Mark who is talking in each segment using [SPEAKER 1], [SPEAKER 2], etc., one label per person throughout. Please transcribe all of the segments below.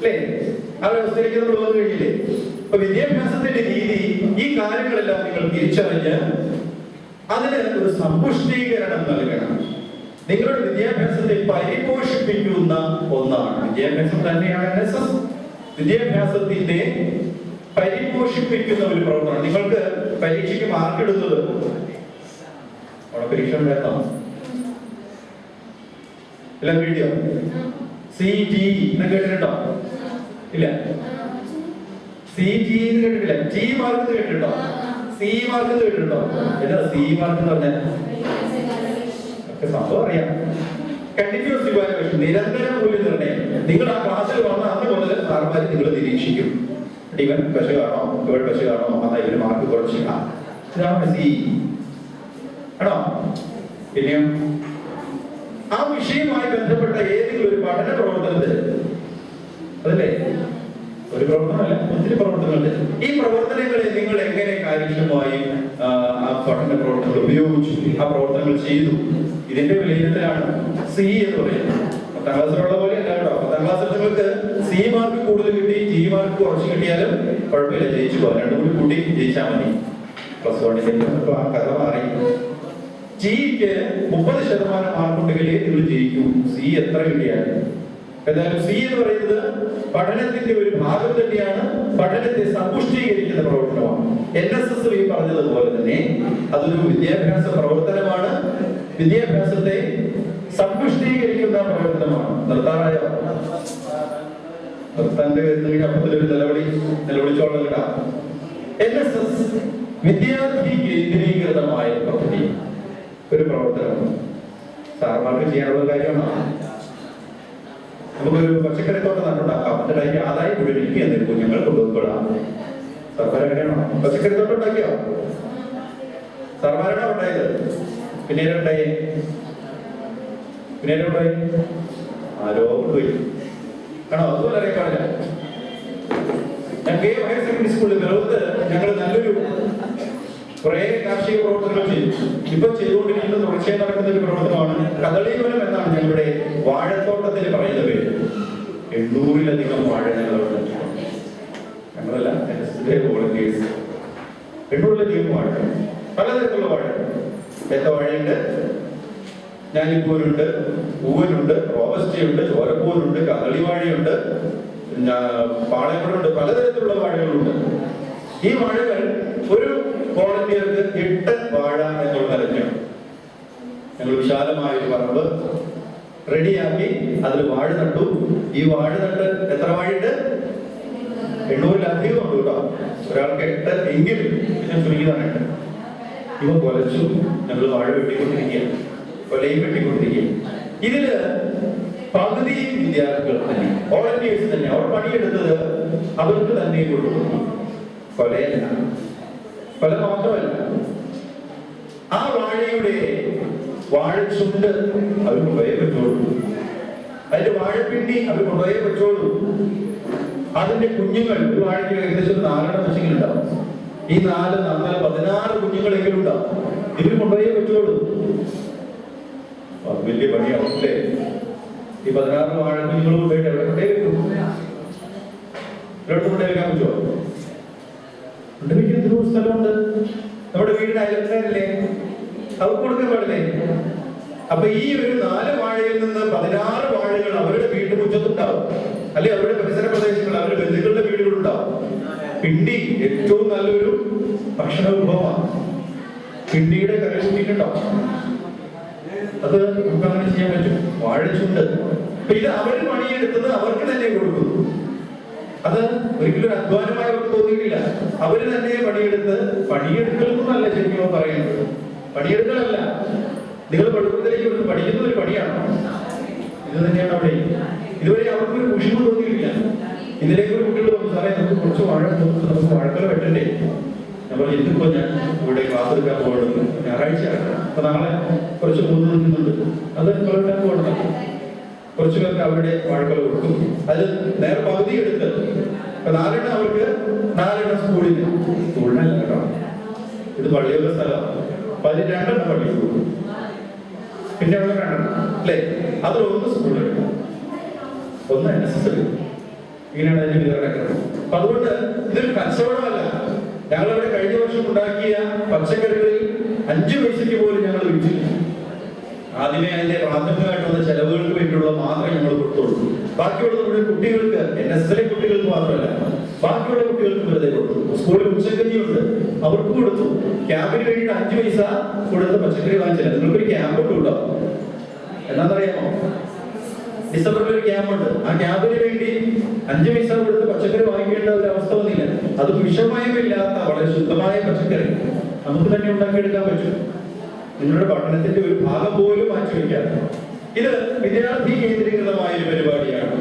[SPEAKER 1] അല്ലേ? ആ വ്യവസ്ഥയിലേക്ക് നമ്മൾ വന്നു കഴിഞ്ഞില്ലേ? അപ്പൊ വിദ്യാഭ്യാസത്തിന്റെ രീതി ഈ കാര്യങ്ങളെല്ലാം നിങ്ങൾ തിരിച്ചറിഞ്ഞ് അതിന് ഒരു സമ്പുഷ്ടീകരണം നൽകണം. നിങ്ങളുടെ വിദ്യാഭ്യാസത്തെ പരിപോഷിപ്പിക്കുന്ന ഒന്നാണ് വിദ്യാഭ്യാസം തന്നെയാണ് NSS. വിദ്യാഭ്യാസത്തിന്റെ പരിപോഷിപ്പിക്കുന്ന ഒരു പ്രവർത്തനം. നിങ്ങൾക്ക് പരീക്ഷയ്ക്ക് മാർക്ക് ഇടുന്നത് അവിടെ പരീക്ഷ ഉണ്ടായിരുന്നോ? എല്ലാം വീഡിയോ CTE എന്ന് കേട്ടിട്ടുണ്ടോ? ഇല്ല. CTE എന്ന് കേട്ടിട്ടില്ല. T മാർക്ക് കേട്ടിട്ടുണ്ടോ? C മാർക്ക് കേട്ടിട്ടുണ്ടോ? എന്താ C മാർക്ക് എന്ന് പറഞ്ഞാൽ? സംഭവം അറിയാം. കണ്ടിന്യൂസ് ഇവാലുവേഷൻ, നിരന്തര മൂല്യനിർണ്ണയം. നിങ്ങൾ ആ ക്ലാസ്സിൽ വന്ന അന്ന് മുതൽ സാർമാർ നിങ്ങൾ നിരീക്ഷിക്കും. ഇവൻ പശുവാണോ, ഇവൾ പശുവാണോ, എന്നാൽ ഇവന് മാർക്ക് കുറച്ചില്ല. ഇതാണ് C ആണോ? പിന്നെയോ ആ വിഷയവുമായി ബന്ധപ്പെട്ട ഏതെങ്കിലും ഒരു പഠന പ്രവർത്തനത്തിൽ, അതല്ലേ ഒരു പ്രവർത്തനമല്ല, ഒത്തിരി പ്രവർത്തനങ്ങളുണ്ട്. ഈ പ്രവർത്തനങ്ങളെ നിങ്ങൾ എങ്ങനെ കാര്യക്ഷമമായി ആ പഠന പ്രവർത്തനങ്ങൾ ഉപയോഗിച്ചു, ആ പ്രവർത്തനങ്ങൾ ചെയ്തു, ഇതിന്റെ വിലയിരുത്തലാണ് C എന്ന് പറയുന്നത്. 10ാം ക്ലാസ്സിലുള്ള പോലെ അല്ല കേട്ടോ. 10ാം ക്ലാസ്സിൽ നിങ്ങൾക്ക് C മാർക്ക് കൂടുതൽ കിട്ടി, G മാർക്ക് കുറച്ച് കിട്ടിയാലും കുഴപ്പമില്ല, ജയിച്ചു പോകാം. രണ്ടും കൂടി കൂട്ടി ജയിച്ചാൽ മതി. +1 ആ കഥ മാറി. Gക്ക് 30% മാർക്കുണ്ടെങ്കിലേ നിങ്ങൾ ജയിക്കൂ, C എത്ര കിട്ടിയാലും. എന്തായാലും C എന്ന് പറയുന്നത് പഠനത്തിന്റെ ഒരു ഭാഗം തന്നെയാണ്, പഠനത്തെ സമ്പുഷ്ടീകരിക്കുന്ന പ്രവർത്തനമാണ്. NSS ഈ പറഞ്ഞതുപോലെ തന്നെ അതൊരു വിദ്യാഭ്യാസ പ്രവർത്തനമാണ്, വിദ്യാഭ്യാസത്തെ സമ്പുഷ്ടീകരിക്കുന്ന പ്രവർത്തനമാണ്. നിർത്താറായോ? നിർത്താന്റെ അപ്പത്തിലൊരു നിലവിളിച്ചോളം കിട്ടാം. NSS വിദ്യാർത്ഥി കേന്ദ്രീകൃതമായ പദ്ധതി, ഒരു പ്രവർത്തനം. സാർമാർക്ക് ചെയ്യാനുള്ള കാര്യമാണ്. നമുക്കൊരു പച്ചക്കറിത്തോട്ടം നട്ടുണ്ടാക്കാം, എന്നിട്ട് അതിന്റെ ആദായം മുഴുവൻ എനിക്ക് എന്നിരിക്കും, ഞങ്ങൾ കൊണ്ടുപോയിക്കൊള്ളാം. സർക്കാർ എങ്ങനെയാണോ പച്ചക്കറിത്തോട്ടം ഉണ്ടാക്കിയോ? സർക്കാരാണോ ഉണ്ടായത്? പിന്നീട് ഉണ്ടായി ആരോ പോയി ആണോ? അതുപോലെ അറിയാൻ പാടില്ല. ഞാൻ ഹയർ സെക്കൻഡറി സ്കൂളിൽ ലോകത്ത് ഞങ്ങൾ നല്ലൊരു കുറെ കാർഷിക പ്രവർത്തനങ്ങൾ ചെയ്തു. ഇപ്പൊ ചെയ്തുകൊണ്ടിരിക്കുന്ന തുടർച്ചയായി നടക്കുന്ന ഒരു പ്രവർത്തനമാണ് കദളീവനം എന്നാണ് ഞങ്ങളുടെ വാഴത്തോട്ടത്തിന് പറയുന്ന പേര്. 800-ലധികം വാഴ ഞങ്ങളുണ്ട്. ഞങ്ങളല്ല, വോളണ്ടിയേഴ്സ്. 800-ലധികം വാഴ, പലതരത്തിലുള്ള വാഴ. ഏത്തവാഴയുണ്ട്, ഞാലിപ്പൂരുണ്ട്, പൂവനുണ്ട്, റോബസ്റ്റയുണ്ട്, ചോരപ്പൂരുണ്ട്, കദളിവാഴയുണ്ട്, പാളയപ്പഴുണ്ട്, പലതരത്തിലുള്ള വാഴകളുണ്ട്. ഈ വാഴകൾ ഒരു വോളണ്ടിയർക്ക് 8 വാഴ എന്നുള്ള നിലയ്ക്കാണ്. ഞങ്ങൾ വിശാലമായ ഒരു പറമ്പ് റെഡിയാക്കി അതിൽ വാഴ നട്ടു. ഈ വാഴ നട്ട് എത്ര വാഴയുണ്ട്? 800-ലധികം ഉണ്ട് കേട്ടോ. ഒരാൾക്ക് 8 എങ്കിലും ഞാൻ ചുരുങ്ങിയതാണ് 8. ഇവ കൊലച്ചു. ഞങ്ങൾ വാഴ വെട്ടിക്കൊണ്ടിരിക്കുക, കൊലയും വെട്ടിക്കൊണ്ടിരിക്കുക. ഇതില് പകുതി വിദ്യാർത്ഥികൾ തന്നെ, വോളണ്ടിയേഴ്സ് തന്നെ. അവർ പണിയെടുത്തത് അവർക്ക് തന്നെ കൊടുക്കുന്നു. കൊലയല്ല, കൊല മാത്രമല്ല, ആ വാഴയുടെ വാഴച്ചുണ്ട് അവർ കൊണ്ടുപോയേ പറ്റുള്ളൂ. അതിന്റെ വാഴപ്പിണ്ടി അവർ കൊണ്ടുപോയേ പറ്റുള്ളൂ. അതിന്റെ കുഞ്ഞുങ്ങൾ, ഒരു വാഴയ്ക്ക് ഏകദേശം 4 വെച്ചെങ്കിലും ഉണ്ടാവും. ഈ 4 നന്നാൽ 16 കുഞ്ഞുങ്ങളെങ്കിലും ഉണ്ടാവും. ഇവർ കൊണ്ടുപോയേ പറ്റുള്ളൂ. വലിയ പണിയാവും അല്ലേ? ഈ 16 വാഴ കുഞ്ഞുങ്ങൾ കൊണ്ടുപോയിട്ട് എവിടെ കൊണ്ടേ വെക്കും? എവിടെ കൊണ്ടേ വെക്കാൻ പറ്റുമോ? കൊണ്ടുവയ്ക്കുന്ന സ്ഥലമുണ്ട്. നമ്മുടെ വീടിന് അയൽക്കാരല്ലേ, അവർക്ക് കൊടുക്കാൻ പാടില്ലേ? അപ്പൊ ഈ ഒരു 4 വാഴയിൽ നിന്ന് 16 വാഴകൾ അവരുടെ വീട്ടുമുറ്റത്തുണ്ടാവും, അല്ലെ അവരുടെ പരിസര പ്രദേശങ്ങൾ, അവരുടെ ബന്ധുക്കളുടെ വീടുകളുണ്ടാവും. പിണ്ടി ഏറ്റവും നല്ലൊരു ഭക്ഷണ വിഭവമാണ്. പിണ്ടിയുടെ കറി കൂട്ടിയിട്ടുണ്ടാവും. അത് നമുക്ക് അങ്ങനെ ചെയ്യാൻ പറ്റും. വാഴച്ചുണ്ട്. അപ്പൊ ഇത് അവർ പണിയെടുത്തത് അവർക്ക് തന്നെ കൊടുക്കുന്നു. അത് ഒരിക്കലും ഒരു അധ്വാനമായി അവർക്ക് തോന്നിയിട്ടില്ല. അവര് തന്നെ പണിയെടുക്കലൊന്നുമല്ല ശരിക്കും പറയുന്നത്. പണിയെടുക്കലല്ല, നിങ്ങൾ പഠിത്തത്തിലേക്ക് പഠിക്കുന്ന ഒരു പണിയാണ്. ഇത് തന്നെയാണ് അവിടെ. ഇതുവരെ അവർക്കൊരു കുഷിമ തോന്നിയിട്ടില്ല. ഇതിലേക്ക് ഒരു കുട്ടികൾ തോന്നുന്നു, സാറേ നമുക്ക് കുറച്ച് വാഴ തോന്നുന്നു, നമുക്ക് വാഴക്കല വെട്ടണ്ടേ? നമ്മൾ എന്തിപ്പോ ഞാൻ ഇവിടെ ക്ലാസ് എടുക്കാൻ പോകുന്നത് ഞായറാഴ്ച, അപ്പൊ നാളെ കുറച്ച് മൂന്ന് നിൽക്കുന്നുണ്ട്, അത് കൊല്ലാൻ പോകണം. കുറച്ചു പേർക്ക് അവരുടെ വാഴക്കല കൊടുക്കും. അത് നേരെ പകുതി എടുത്ത്, ഇപ്പൊ 4 അവർക്ക് 4 സ്കൂളിനല്ല കേട്ടോ, ഇത് പള്ളിയുള്ള സ്ഥലമാണ്. അപ്പൊ അതിൽ 2 പള്ളിയിൽ കൊടുക്കും, പിന്നെ അവിടെ 2 അല്ലേ? അതിൽ 1 സ്കൂളിൽ, 1 NSS. ഇങ്ങനെയാണ് അതിന്റെ വിതരണക്രമം. അപ്പൊ അതുകൊണ്ട് ഇതൊരു കച്ചവടമല്ല. ഞങ്ങളവിടെ കഴിഞ്ഞ വർഷം ഉണ്ടാക്കിയ പച്ചക്കറികളിൽ 5 പൈസയ്ക്ക് പോലും ഞങ്ങൾ വിറ്റില്ല. ആദ്യമേ അതിന്റെ പ്രാഥമികമായിട്ട് വന്ന ചെലവുകൾക്ക് വേണ്ടിയുള്ള മാത്രമേ ഞങ്ങൾ കൊടുത്തുള്ളൂ. ബാക്കിയുള്ള നമ്മുടെ കുട്ടികൾക്ക്, NSSലെ കുട്ടികൾക്ക് മാത്രമല്ല, ബാക്കിയുള്ള കുട്ടികൾക്ക് വെറുതെ കൊടുത്തു. സ്കൂളിൽ ഉച്ചക്കഞ്ഞിയുണ്ട്, അവർക്ക് കൊടുത്തു. ക്യാമ്പിന് വേണ്ടിയിട്ട് 5 പൈസ കൊടുത്ത് പച്ചക്കറി വാങ്ങിച്ചില്ല. നിങ്ങൾക്കൊരു ക്യാമ്പ് ഉണ്ടോ? എന്താണെന്നറിയാമോ? ഡിസംബറിൽ ഒരു ക്യാമ്പുണ്ട്. ആ ക്യാമ്പിന് വേണ്ടി 5 പൈസ കൊടുത്ത് പച്ചക്കറി വാങ്ങിക്കേണ്ട ഒരു അവസ്ഥ വന്നില്ല. അത് വിഷമയമില്ലാത്ത വളരെ ശുദ്ധമായ പച്ചക്കറി നമുക്ക് തന്നെ ഉണ്ടാക്കിയെടുക്കാൻ പറ്റും. നിങ്ങളുടെ പഠനത്തിന്റെ ഒരു ഭാഗം പോലും മാറ്റി വയ്ക്കാതെ. ഇത് വിദ്യാർത്ഥി കേന്ദ്രീകൃതമായ ഒരു പരിപാടിയാണ്.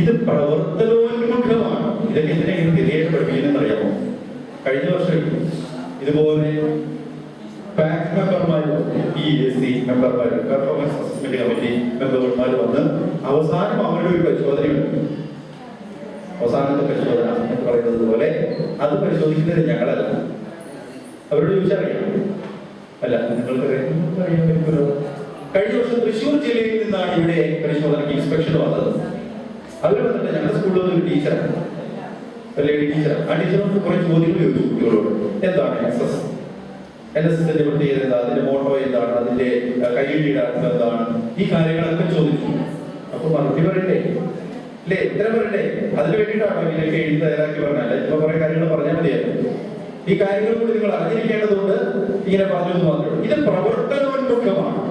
[SPEAKER 1] ഇത് പ്രവർത്തനോന്മുഖമാണ്. ഇതൊക്കെ എന്തിനാ ഗതിയായിട്ട് പഠിപ്പിക്കുന്നതെന്ന് അറിയാമോ? കഴിഞ്ഞ വർഷം ഇതുപോലെ പാക് മെമ്പർമാരും PSC മെമ്പർമാരും പെർഫോമൻസ് അസസ്മെന്റ് കമ്മിറ്റി മെമ്പർമാർ വന്ന് അവസാനം അവരുടെ ഒരു പരിശോധനയുണ്ട്. അവസാനത്തെ പരിശോധന എന്ന് പറയുന്നത് പോലെ അത് പരിശോധിക്കുന്നത് ഞങ്ങളല്ല. അവരോട് ചോദിച്ചറിയാം. അല്ല, നിങ്ങൾക്ക് അറിയാൻ പറ്റുമല്ലോ. കഴിഞ്ഞ വർഷം തൃശ്ശൂർ ജില്ലയിൽ നിന്നാണ് ഇവിടെ പരിശോധനയ്ക്ക് ഇൻസ്പെക്ഷൻ വന്നത്. അവർ വന്നിട്ട് ഞങ്ങളുടെ സ്കൂളിൽ ഒരു ടീച്ചറാണ്, ലേഡി ടീച്ചർ. ആ ടീച്ചറോട് കുറെ ചോദ്യങ്ങൾ ചോദിച്ചു കുട്ടികളോട്. എന്താണ് NSSന്റെ പ്രത്യേകത എന്താ, അതിന്റെ മോട്ടോ എന്താണ്, അതിന്റെ കൈയിടിയുടെ അർത്ഥം എന്താണ്, ഈ കാര്യങ്ങളൊക്കെ ചോദിച്ചു. അപ്പൊ മറുപടി പറയണ്ടേ? അല്ലേ? ഉത്തരം പറയണ്ടേ? അതിന് വേണ്ടിയിട്ടാണോ ഇതിലേക്ക് എഴുതി തയ്യാറാക്കി പറഞ്ഞാൽ ഇപ്പൊ കുറെ കാര്യങ്ങൾ പറഞ്ഞാൽ മതിയായിരുന്നു. ഈ കാര്യങ്ങൾ കൂടി നിങ്ങൾ അറിഞ്ഞിരിക്കേണ്ടതുകൊണ്ട് ഇങ്ങനെ പറഞ്ഞത് മാത്രമേ. ഇത് പ്രവർത്തനോന്മുഖമാണ്,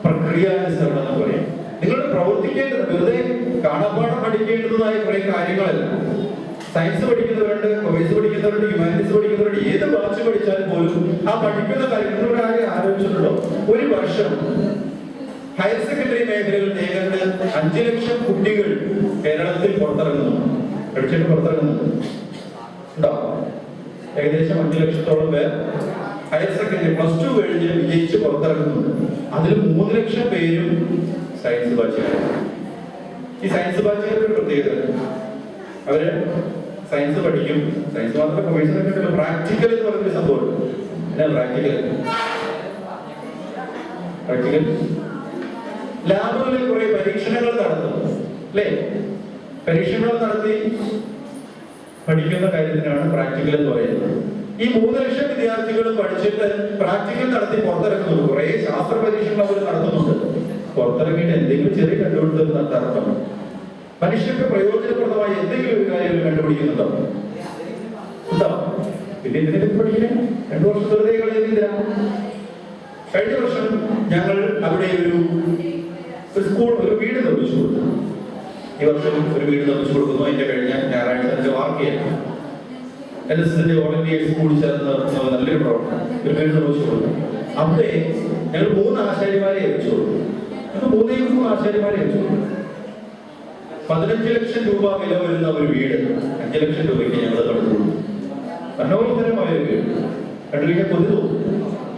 [SPEAKER 1] പ്രക്രിയാനുസരണം എന്ന് പറയും. നിങ്ങൾ പ്രവർത്തിക്കേണ്ടത് വെറുതെ കാണാപ്പാടം പഠിക്കേണ്ടതായ കുറെ കാര്യങ്ങളല്ല. സയൻസ് പഠിക്കുന്നവരുണ്ട്, കൊമേഴ്സ് പഠിക്കുന്നവരുണ്ട്, ഹ്യൂമാനിറ്റീസ് പഠിക്കുന്നവരുണ്ട്. ഏത് ബാച്ച് പഠിച്ചാലും പോലും ആ പഠിക്കുന്ന കാര്യങ്ങളുടെ കാര്യം ആലോചിച്ചിട്ടുണ്ടോ? ഒരു വർഷം ഹയർ സെക്കൻഡറി മേഖലകൾ ഏതാണ്ട് 5 ലക്ഷം കുട്ടികൾ കേരളത്തിൽ പുറത്തിറങ്ങുന്നു, പഠിച്ചിട്ട് പുറത്തിറങ്ങുന്നുണ്ട്. ഉണ്ടോ? ഏകദേശം 5 ലക്ഷത്തോളം പേർ ഹയർ സെക്കൻഡറി +2 കഴിഞ്ഞ് വിജയിച്ച് പുറത്തിറങ്ങുന്നുണ്ട്. അതിൽ 3 ലക്ഷം പേരും സയൻസ് ബാച്ചുകാരാണ്. ഈ സയൻസ് ബാച്ചുകാരുടെ ഒരു പ്രത്യേകത, അവര് സയൻസ് പഠിക്കും. സയൻസ് മാത്രമല്ല, കൊമേഴ്സിനൊക്കെ പ്രാക്ടിക്കൽ എന്ന് പറഞ്ഞൊരു സംഭവം. എന്നാ പ്രാക്ടിക്കൽ? ലാബുകളിൽ കുറെ പരീക്ഷണങ്ങൾ നടത്തും, അല്ലേ? പരീക്ഷണങ്ങൾ നടത്തി പഠിക്കുന്ന കാര്യത്തിനാണ് പ്രാക്ടിക്കൽ എന്ന് പറയുന്നത്. ഈ 3 ലക്ഷം വിദ്യാർത്ഥികളും പഠിച്ചിട്ട് പ്രാക്ടിക്കൽ നടത്തി പുറത്തിറക്കുന്നുണ്ട്. കുറെ ശാസ്ത്ര പരീക്ഷണങ്ങൾ അവർ നടത്തുന്നുണ്ട്. പുറത്തിറങ്ങിയിട്ട് എന്തെങ്കിലും ചെറിയ കണ്ടുപിടുത്തം നടത്തണം. മനുഷ്യർക്ക് പ്രയോജനപ്രദമായ എന്തെങ്കിലും ഒരു കാര്യം കണ്ടുപിടിക്കുന്നുണ്ടോ? ഉണ്ടോ? പിന്നെ ഇതിനെപ്പറ്റി പഠിക്കാൻ 2 വർഷം വെറുതെ കളയുന്നില്ല. കഴിഞ്ഞ വർഷം ഞങ്ങൾ അവിടെ ഒരു സ്കൂൾ, ഒരു വീട് നിർമ്മിച്ചു കൊടുത്തു. ഈ വർഷം ഒരു വീട് നിർമ്മിച്ചു കൊടുക്കുന്നു. അതിന്റെ കഴിഞ്ഞ ഞായറാഴ്ച അതിന്റെ വാർക്ക് ചെയ്യാം. NSSന്റെ വോളണ്ടിയേഴ്സ് കൂടി ചേർന്ന് നല്ലൊരു പ്രവർത്തനം. ഒരു വീട് നിർമ്മിച്ചു കൊടുത്തു. അവിടെ ഞങ്ങൾ 3 ആശാരിമാരെ വെച്ചു കൊടുത്തു. 3 ആശാരിമാരെ വെച്ചു കൊടുത്തു. 15 ലക്ഷം രൂപ വില വരുന്ന ഒരു വീട് 5 ലക്ഷം രൂപയ്ക്ക് ഞങ്ങൾ നടത്തുന്നു. മനോഹരമായ ഒരു വീട് കണ്ടുകഴിഞ്ഞാൽ കൊതിതു.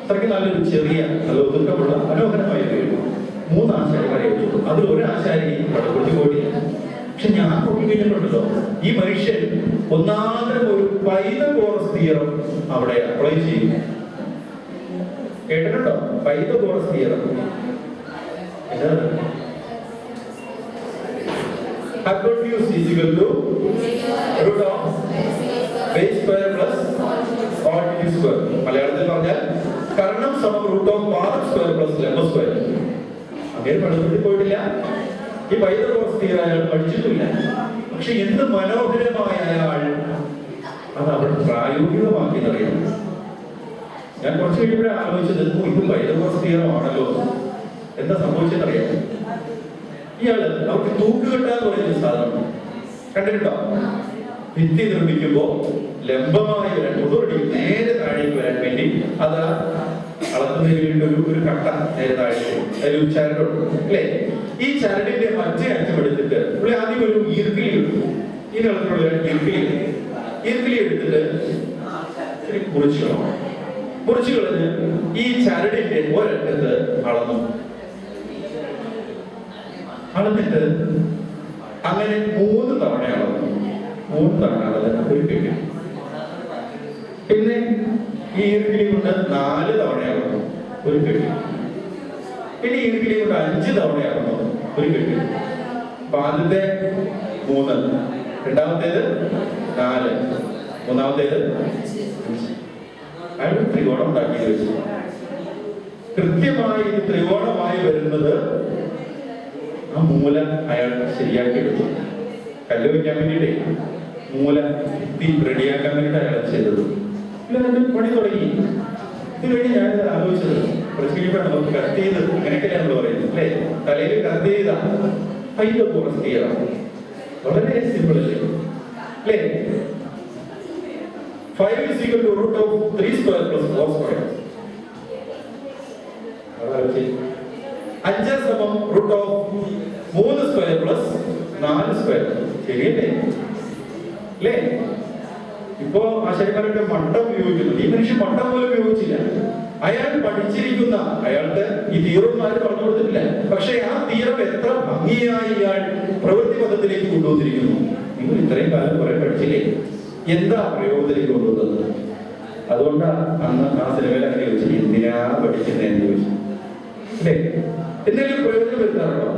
[SPEAKER 1] അത്രയ്ക്ക് നല്ലൊരു ചെറിയ, നല്ല ഒതുക്കമുള്ള മനോഹരമായ ഒരു വീട്. 3 ആശാരിമാരെ വെച്ചു. അതിൽ ഒരു ആശാരി പടക്കുറിച്ച് പോയിട്ടില്ല. പക്ഷെ ഞാൻ നോക്കിക്കഴിഞ്ഞിട്ടുണ്ടല്ലോ, ഈ മനുഷ്യൻ ഒന്നാമത് ഒരു പൈതഗോറസ് തിയറം അവിടെ അപ്ലൈ ചെയ്യും. കേട്ടിട്ടുണ്ടോ? Pythagoras theorem hypotenuse is equal to root of base square plus altitude square. മലയാളത്തിൽ പറഞ്ഞാൽ കർണം സമം root of പാദം സ്ക്വയർ പ്ലസ് ലംബ സ്ക്വയർ. അങ്ങനെ പഠിച്ചിട്ട് പോയിട്ടില്ല. ഈ പൈതഗോറസ് തിയറം അയാൾ പഠിച്ചിട്ടില്ല. പക്ഷെ എന്ത് മനോഹരമായ അയാൾ അത് അവിടെ പ്രായോഗികമാക്കിയെന്നറിയാം. ഞാൻ കുറച്ച് കഴിയുമ്പോഴേ ആലോചിച്ചത്, ഇത് പൈതഗോറസ് തിയറം ആണല്ലോ. എന്താ സംഭവിച്ചെന്നറിയാം? ഇയാള് അവർക്ക് തൂക്കുകെട്ടാന്ന് പറയുന്ന സാധനം കണ്ടിട്ടുണ്ടോ? ഭിത്തി നിർമ്മിക്കുമ്പോ ലംബമായി വരാൻ, ഒന്നുകൂടി നേരെ താഴേക്ക് വരാൻ വേണ്ടി അത് അളക്കുന്നതിന് വേണ്ടി ഒരു കട്ട നേരെ താഴേക്ക്, അതിൽ ഒരു ചരടുണ്ട്, അല്ലേ? ഈ ചരടിന്റെ മറ്റേ അറ്റം എടുത്തിട്ട് പുള്ളി ആദ്യം ഒരു ഈർക്കിലി എടുത്തു. ഈ നിലത്തിലുള്ള ഈർക്കിലി എടുത്തിട്ട് മുറിച്ചു കളഞ്ഞ് ഈ ചരടിന്റെ ഒരറ്റത്ത് അളന്നിട്ട് അങ്ങനെ 3 തവണ അളന്നു. 3 തവണ അളന്ന് ഒരു കെട്ടി. പിന്നെ ഈ ഈർക്കിലി കൊണ്ട് 4 തവണ അളന്നു, ഒരു കെട്ടി. പിന്നെ ഈർക്കിലി കൊണ്ട് 5 തവണ അളന്നു, ഒരു കെട്ടി. അപ്പൊ ആദ്യത്തെ 3, രണ്ടാമത്തേത് 4, മൂന്നാമത്തേത് 5. അയാൾ ത്രികോണം ഉണ്ടാക്കി വെച്ചു. കൃത്യമായി ഇത് ത്രികോണമായി വരുന്നത് ആ മൂല അയാൾ ശരിയാക്കി എടുത്തു. കല്ല് വയ്ക്കാൻ വേണ്ടിയിട്ടേ മൂല റെഡിയാക്കാൻ വേണ്ടിയിട്ട് അയാൾ ചെയ്തത്. പണി തുടങ്ങി. ഇത് കഴിഞ്ഞ് ഞാനിത് ആലോചിച്ചത് കുറച്ച് കഴിയുമ്പോഴാണ് നമുക്ക് കത്ത് ചെയ്ത് അങ്ങനെയൊക്കെയാണ് നമ്മൾ പറയുന്നത് അല്ലേ? തലയിൽ കത്ത് ചെയ്ത കയ്യിൽ കുറച്ച് ചെയ്യണം. വളരെ സിമ്പിൾ അല്ലേ? 5 is equal to root of 3 square plus 4 square. 5 സമം root of 3 square plus 4 square. ശരിയല്ലേ? അല്ലേ? ഇപ്പോ ആശാരിമാരൊക്കെ മണ്ടം ഉപയോഗിക്കുന്നുണ്ട്. ഈ മനുഷ്യൻ മണ്ടം പോലും ഉപയോഗിച്ചില്ല. അയാൾ പഠിച്ചിരിക്കുന്ന, അയാൾക്ക് ഈ തീറൊന്നും ആരും പറഞ്ഞു കൊടുത്തിട്ടില്ല. പക്ഷെ ആ തീരം എത്ര ഭംഗിയായി ഇയാൾ പ്രവൃത്തി പദത്തിലേക്ക് കൊണ്ടുവന്നിരിക്കുന്നു. നിങ്ങൾ ഇത്രയും കാലം കുറെ പഠിച്ചില്ലേ, എന്താ പ്രയോഗത്തിലേക്ക് കൊണ്ടുവന്നത്? അതുകൊണ്ടാണ് അന്ന് ആ സിനിമയിൽ അങ്ങനെ ചോദിച്ചു, എന്തിനാ പഠിക്കുന്നതെന്ന് ചോദിച്ചു അല്ലേ? എന്തെങ്കിലും പ്രയോജനം വരുത്താറുണ്ടോ?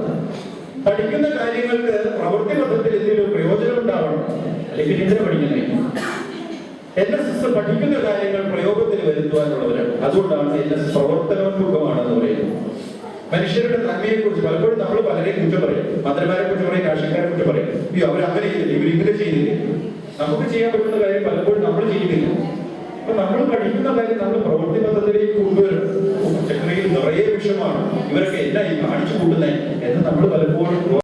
[SPEAKER 1] പഠിക്കുന്ന കാര്യങ്ങൾക്ക് പ്രവൃത്തി പദത്തിൽ എന്തെങ്കിലും പ്രയോജനം ഉണ്ടാവണം, അല്ലെങ്കിൽ എന്തിനാ പഠിക്കുന്നേ? NSS പഠിക്കുന്ന കാര്യങ്ങൾ പ്രയോഗത്തിൽ വരുത്തുവാനുള്ളവരാണ്. അതുകൊണ്ടാണ് NSS പ്രവർത്തനോന്മുഖമാണെന്ന് പറയുന്നത്. മനുഷ്യരുടെ നന്മയെ കുറിച്ച് പലപ്പോഴും നമ്മൾ പലരെയും കുറ്റം പറയും. മന്ത്രിമാരെ കുറിച്ച് പറയും, രാഷ്ട്രീയക്കാരെ കുറിച്ച് പറയും, അയ്യോ അവരങ്ങനെ ചെയ്തില്ല, ഇവരിങ്ങനെ ചെയ്തില്ലേ. നമുക്ക് ചെയ്യാൻ പറ്റുന്ന കാര്യം പലപ്പോഴും നമ്മൾ ചെയ്യുന്നില്ല. അപ്പൊ നമ്മൾ പഠിക്കുന്ന കാര്യം നമ്മൾ പ്രവൃത്തി പദ്ധതിയിലേക്ക് കൊണ്ടുവരും. പച്ചക്കറിയിൽ നിറയെ വിഷമാണ്, ഇവരൊക്കെ എന്നാ ഈ കാണിച്ചു കൂട്ടുന്നേ എന്ന് നമ്മൾ പലപ്പോഴും